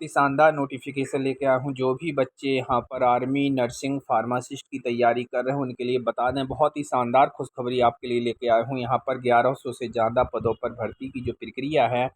ही शानदार नोटिफिकेशन लेके आया हूँ। जो भी बच्चे यहाँ पर आर्मी, नर्सिंग, फार्मासिस्ट की तैयारी कर रहे हैं उनके लिए बता दें, बहुत ही शानदार खुशखबरी आपके लिए लेके आया हूँ। यहाँ पर 1100 से ज़्यादा पदों पर भर्ती की जो प्रक्रिया है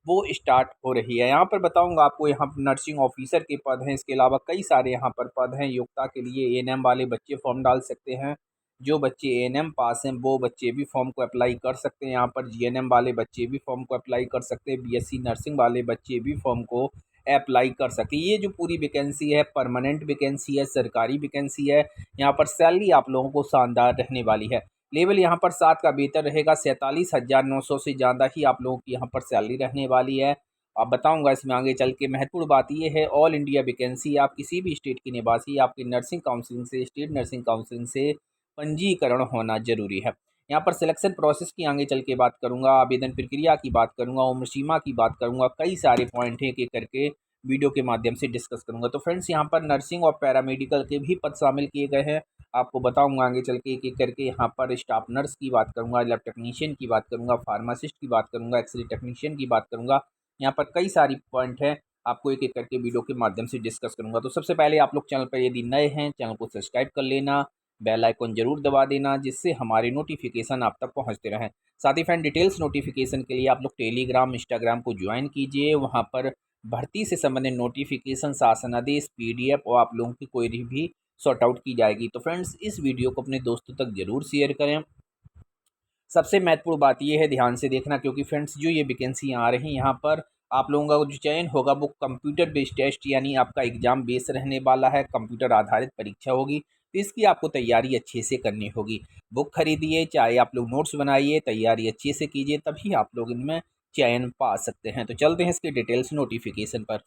वो स्टार्ट हो रही है। यहाँ पर बताऊँगा आपको, यहाँ पर नर्सिंग ऑफिसर के पद हैं, इसके अलावा कई सारे यहाँ पर पद हैं। योग्यता के लिए एएनएम वाले बच्चे फॉर्म डाल सकते हैं। जो बच्चे एएनएम पास हैं वो बच्चे भी फॉर्म को अप्लाई कर सकते हैं। यहाँ पर जीएनएम वाले बच्चे भी फॉर्म को अप्लाई कर सकते हैं। बीएससी नर्सिंग वाले बच्चे भी फॉर्म को अप्लाई कर सकते हैं। ये जो पूरी वैकेंसी है परमानेंट वैकेंसी है, सरकारी वैकेंसी है। यहाँ पर सैलरी आप लोगों को शानदार रहने वाली है। लेवल यहाँ पर 7 का वेतन रहेगा। 47,900 से ज़्यादा ही आप लोगों की यहाँ पर सैलरी रहने वाली है। अब बताऊंगा इसमें आगे चल के। महत्वपूर्ण बात ये है, ऑल इंडिया वैकेंसी, आप किसी भी स्टेट के निवासी आपकी नर्सिंग काउंसिलिंग से, स्टेट नर्सिंग काउंसिलिंग से पंजीकरण होना जरूरी है। यहाँ पर सिलेक्शन प्रोसेस की आगे चल के बात करूंगा, आवेदन प्रक्रिया की बात करूंगा, उम्र सीमा की बात करूंगा, कई सारे पॉइंट एक एक करके वीडियो के माध्यम से डिस्कस करूंगा। तो फ्रेंड्स, यहाँ पर नर्सिंग और पैरामेडिकल के भी पद शामिल किए गए हैं। आपको बताऊंगा आगे चल के एक एक करके। यहाँ पर स्टाफ नर्स की बात करूंगा, लैब टेक्नीशियन की बात करूंगा, फार्मासिस्ट की बात करूंगा, एक्सरे टेक्नीशियन की बात करूंगा। यहाँ पर कई सारी पॉइंट है, आपको एक एक करके वीडियो के माध्यम से डिस्कस करूंगा। तो सबसे पहले आप लोग चैनल पर यदि नए हैं, चैनल को सब्सक्राइब कर लेना, बेल आइकन जरूर दबा देना, जिससे हमारे नोटिफिकेशन आप तक पहुंचते रहें। साथ ही फ्रेंड, डिटेल्स नोटिफिकेशन के लिए आप लोग टेलीग्राम, इंस्टाग्राम को ज्वाइन कीजिए। वहाँ पर भर्ती से संबंधित नोटिफिकेशन, शासनादेश, पीडीएफ और आप लोगों की कोई भी सॉर्ट आउट की जाएगी। तो फ्रेंड्स, इस वीडियो को अपने दोस्तों तक जरूर शेयर करें। सबसे महत्वपूर्ण बात यह है, ध्यान से देखना, क्योंकि फ्रेंड्स जो ये वैकेंसी आ रही हैं यहाँ पर आप लोगों का जो चयन होगा वो कंप्यूटर बेस्ड टेस्ट यानी आपका एग्जाम बेस रहने वाला है। कंप्यूटर आधारित परीक्षा होगी, तो इसकी आपको तैयारी अच्छे से करनी होगी। बुक खरीदिए, चाहे आप लोग नोट्स बनाइए, तैयारी अच्छे से कीजिए, तभी आप लोग इनमें चयन पा सकते हैं। तो चलते हैं इसके डिटेल्स नोटिफिकेशन पर।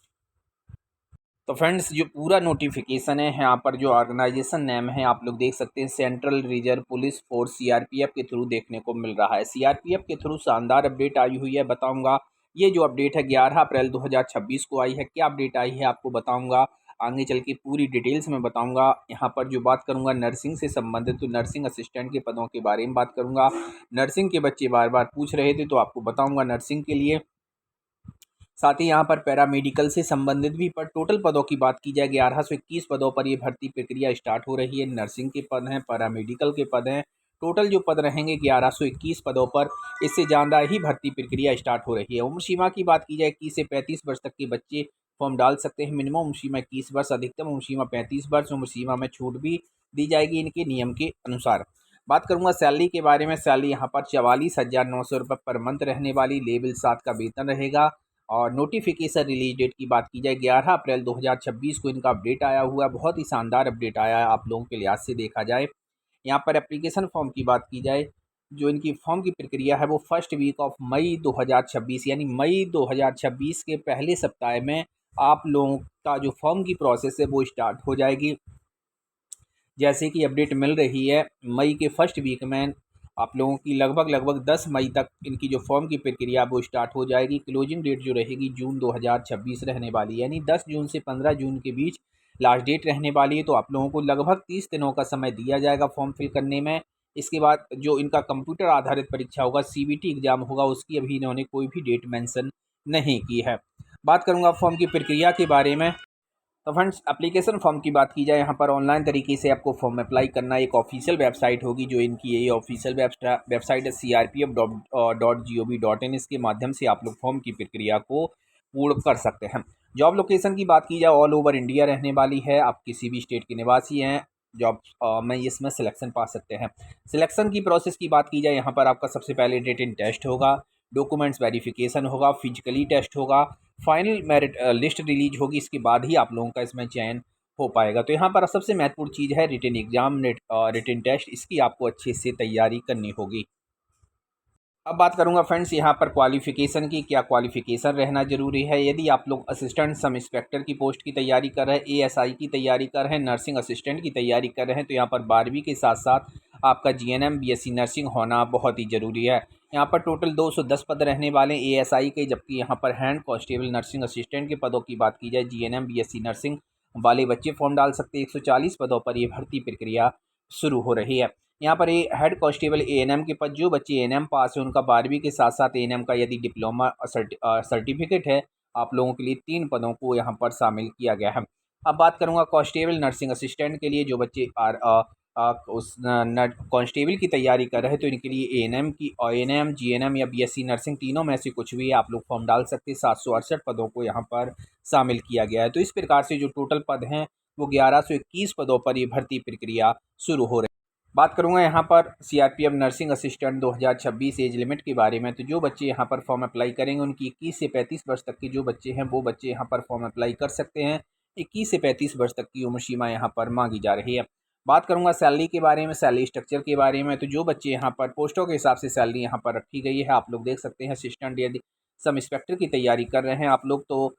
तो फ्रेंड्स, जो पूरा नोटिफिकेशन है, यहाँ पर जो ऑर्गेनाइजेशन नेम है आप लोग देख सकते हैं, central reserve police force, CRPF के थ्रू देखने को मिल रहा है। सीआरपीएफ के थ्रू शानदार अपडेट आई हुई है, बताऊंगा। ये जो अपडेट है 11 अप्रैल 2026 को आई है। क्या अपडेट आई है आपको बताऊंगा, आगे चल के पूरी डिटेल्स में बताऊंगा। यहाँ पर जो बात करूंगा नर्सिंग से संबंधित, तो नर्सिंग असिस्टेंट के पदों के बारे में बात करूंगा। नर्सिंग के बच्चे बार बार पूछ रहे थे, तो आपको बताऊंगा नर्सिंग के लिए। साथ ही यहाँ पर पैरामेडिकल से संबंधित भी पर टोटल पदों की बात की जाए, 1121 पदों पर ये भर्ती प्रक्रिया स्टार्ट हो रही है। नर्सिंग के पद हैं, पैरामेडिकल के पद हैं, टोटल जो पद रहेंगे 1121 पदों पर। इससे ज़्यादा ही भर्ती प्रक्रिया स्टार्ट हो रही है। उम्र सीमा की बात की जाए, 21 से 35 वर्ष तक के बच्चे फॉर्म डाल सकते हैं। मिनिमम उम्र सीमा 21 वर्ष, अधिकतम उम्र सीमा 35 वर्ष। उम्र सीमा में छूट भी दी जाएगी इनके नियम के अनुसार। बात करूंगा सैलरी के बारे में। सैलरी यहाँ पर 44,900 रुपये पर मंथ रहने वाली, लेवल 7 का वेतन रहेगा। और नोटिफिकेशन रिलीज डेट की बात की जाए, 11 अप्रैल 2026 को इनका अपडेट आया हुआ है। बहुत ही शानदार अपडेट आया है आप लोगों के लिहाज से देखा जाए। यहाँ पर एप्लीकेशन फॉर्म की बात की जाए, जो इनकी फॉर्म की प्रक्रिया है वो फर्स्ट वीक ऑफ मई 2026 यानी मई 2026 के पहले सप्ताह में आप लोगों का जो फॉर्म की प्रोसेस है वो स्टार्ट हो जाएगी। जैसे कि अपडेट मिल रही है, मई के फर्स्ट वीक में आप लोगों की लगभग 10 मई तक इनकी जो फॉर्म की प्रक्रिया वो स्टार्ट हो जाएगी। क्लोजिंग डेट जो रहेगी जून 2026 रहने वाली है, यानी 10 जून से 15 जून के बीच लास्ट डेट रहने वाली है। तो आप लोगों को लगभग 30 दिनों का समय दिया जाएगा फॉर्म फिल करने में। इसके बाद जो इनका कंप्यूटर आधारित परीक्षा होगा, सीबीटी एग्जाम होगा, उसकी अभी इन्होंने कोई भी डेट मेंशन नहीं की है। बात करूंगा फॉर्म की प्रक्रिया के बारे में। तो फ्रेंड्स, एप्लीकेशन फॉर्म की बात की जाए, यहाँ पर ऑनलाइन तरीके से आपको फॉर्म अप्लाई करना है। एक ऑफिशियल वेबसाइट होगी, जो इनकी यही ऑफिशियल वेबसाइट है crpf.gov.in। इसके माध्यम से आप लोग फॉर्म की प्रक्रिया को पूर्ण कर सकते हैं। जॉब लोकेशन की बात की जाए, ऑल ओवर इंडिया रहने वाली है। आप किसी भी स्टेट के निवासी हैं, जॉब में इसमें सिलेक्शन पा सकते हैं। सिलेक्शन की प्रोसेस की बात की जाए, यहाँ पर आपका सबसे पहले रिटन टेस्ट होगा, डॉक्यूमेंट्स वेरिफिकेशन होगा, फिजिकली टेस्ट होगा, फाइनल मेरिट लिस्ट रिलीज होगी। इसके बाद ही आप लोगों का इसमें चयन हो पाएगा। तो यहाँ पर सबसे महत्वपूर्ण चीज़ है रिटन एग्जाम, रिटन टेस्ट, इसकी आपको अच्छे से तैयारी करनी होगी। अब बात करूंगा फ्रेंड्स यहाँ पर क्वालिफिकेशन की। क्या क्वालिफिकेशन रहना जरूरी है? यदि आप लोग असिस्टेंट सब इंस्पेक्टर की पोस्ट की तैयारी कर रहे हैं, एएसआई की तैयारी कर रहे हैं, नर्सिंग असिस्टेंट की तैयारी कर रहे हैं, तो यहाँ पर 12वीं के साथ साथ आपका जीएनएम बीएससी नर्सिंग होना बहुत ही ज़रूरी है। यहाँ पर टोटल 210 पद रहने वाले हैं एएसआई के, जबकि यहाँ पर हैंड कांस्टेबल नर्सिंग असिस्टेंट के पदों की बात की जाए, जीएनएम बीएससी नर्सिंग वाले बच्चे फॉर्म डाल सकते हैं। 140 पदों पर ये भर्ती प्रक्रिया शुरू हो रही है। यहाँ पर ये हेड कांस्टेबल एएनएम के पद, जो बच्चे एएनएम पास है उनका 12वीं के साथ साथ एएनएम का यदि डिप्लोमा सर्टिफिकेट है आप लोगों के लिए 3 पदों को यहाँ पर शामिल किया गया है। अब बात करूँगा कांस्टेबल नर्सिंग असिस्टेंट के लिए, जो बच्चे उस न कांस्टेबल की तैयारी कर रहे हैं तो इनके लिए एएनएम की एएनएम, जीएनएम या बीएससी नर्सिंग तीनों में से कुछ भी आप लोग फॉर्म डाल सकते हैं। 768 पदों को यहाँ पर शामिल किया गया है। तो इस प्रकार से जो टोटल पद हैं वो 1121 पदों पर ये भर्ती प्रक्रिया शुरू हो रही है। बात करूंगा यहाँ पर CRPF nursing assistant 2026 age limit के बारे में। तो जो बच्चे यहाँ पर फॉर्म अप्लाई करेंगे उनकी 21 से 35 वर्ष तक के जो बच्चे हैं वो बच्चे यहाँ पर फॉर्म अप्लाई कर सकते हैं। 21 से 35 वर्ष तक की उम्र सीमा यहाँ पर मांगी जा रही है। बात करूंगा सैलरी के बारे में, सैलरी स्ट्रक्चर के बारे में। तो जो बच्चे यहाँ पर पोस्टों के हिसाब से सैलरी यहाँ पर रखी गई है, आप लोग देख सकते हैं। असिस्टेंट या सब इंस्पेक्टर की तैयारी कर रहे हैं आप लोग तो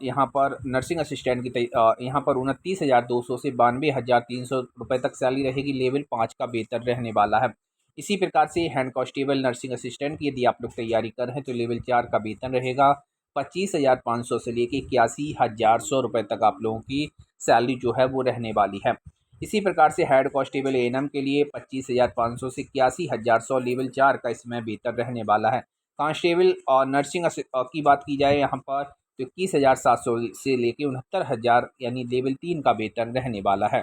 यहाँ पर नर्सिंग असिस्टेंट की यहाँ पर 29,200 से 92,300 रुपये तक सैलरी रहेगी। लेवल 5 का वेतन रहने वाला है। इसी प्रकार से हैंड कांस्टेबल नर्सिंग असिस्टेंट की यदि आप लोग तैयारी कर रहे हैं तो लेवल 4 का वेतन रहेगा। 25,500 से लेके 81,100 रुपये तक आप लोगों की सैलरी जो है वो रहने वाली है। इसी प्रकार से हेड कांस्टेबल एएनएम के लिए 25,500 से 81,100 लेवल 4 का इसमें वेतन रहने वाला है। कांस्टेबल और नर्सिंग की बात की जाए यहाँ पर तो 21,700 से लेके 69,000 यानी लेवल 3 का वेतन रहने वाला है।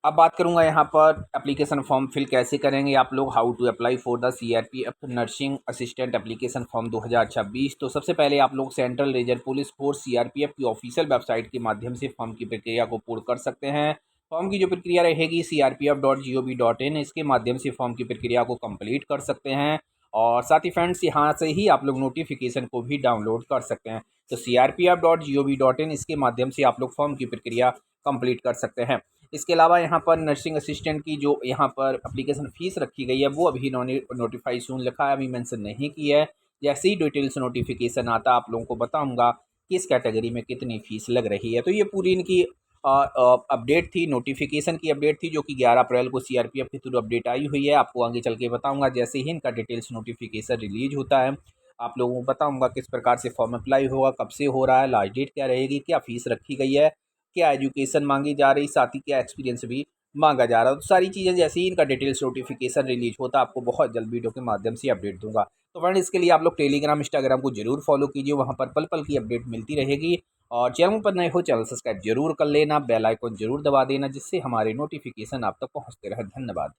अब बात करूंगा यहाँ पर एप्लीकेशन फॉर्म फिल कैसे करेंगे आप लोग। How to apply for the CRPF nursing assistant application form 2026। तो सबसे पहले आप लोग central reserve police force CRPF की ऑफिशियल वेबसाइट के माध्यम से फॉर्म की प्रक्रिया को पूर्ण कर सकते हैं। फॉर्म की जो प्रक्रिया रहेगी crpf.gov.in, इसके माध्यम से फॉर्म की प्रक्रिया को कंप्लीट कर सकते हैं। और साथ ही फ्रेंड्स यहाँ से ही आप लोग नोटिफिकेशन को भी डाउनलोड कर सकते हैं। तो crpf.gov.in, इसके माध्यम से आप लोग फॉर्म की प्रक्रिया कंप्लीट कर सकते हैं। इसके अलावा यहाँ पर नर्सिंग असिस्टेंट की जो यहाँ पर एप्लीकेशन फ़ीस रखी गई है वो अभी नोटिफाई सून लिखा है, अभी मेंशन नहीं की है। जैसे ही डिटेल्स नोटिफिकेशन आता आप लोगों को बताऊंगा किस कैटेगरी में कितनी फ़ीस लग रही है। तो ये पूरी इनकी अपडेट थी, नोटिफिकेशन की अपडेट थी, जो कि 11 अप्रैल को सीआरपीएफ के थ्रू अपडेट आई हुई है। आपको आगे चल के बताऊँगा जैसे ही इनका डिटेल्स नोटिफिकेशन रिलीज होता है आप लोगों को बताऊँगा किस प्रकार से फॉर्म अप्लाई होगा, कब से हो रहा है, लास्ट डेट क्या रहेगी, क्या फ़ीस रखी गई है, क्या एजुकेशन मांगी जा रही, साथ ही क्या एक्सपीरियंस भी मांगा जा रहा है। तो सारी चीज़ें जैसे ही इनका डिटेल्स नोटिफिकेशन रिलीज होता है आपको बहुत जल्द वीडियो के माध्यम से अपडेट दूंगा। तो फ्रेंड इसके लिए आप लोग टेलीग्राम इंस्टाग्राम को जरूर फॉलो कीजिए, वहाँ पर पल पल की अपडेट मिलती रहेगी। और चैनल पर नए हो चैनल सब्सक्राइब जरूर कर लेना, बेल आइकन जरूर दबा देना जिससे हमारे नोटिफिकेशन आप तक पहुँचते रहे। धन्यवाद।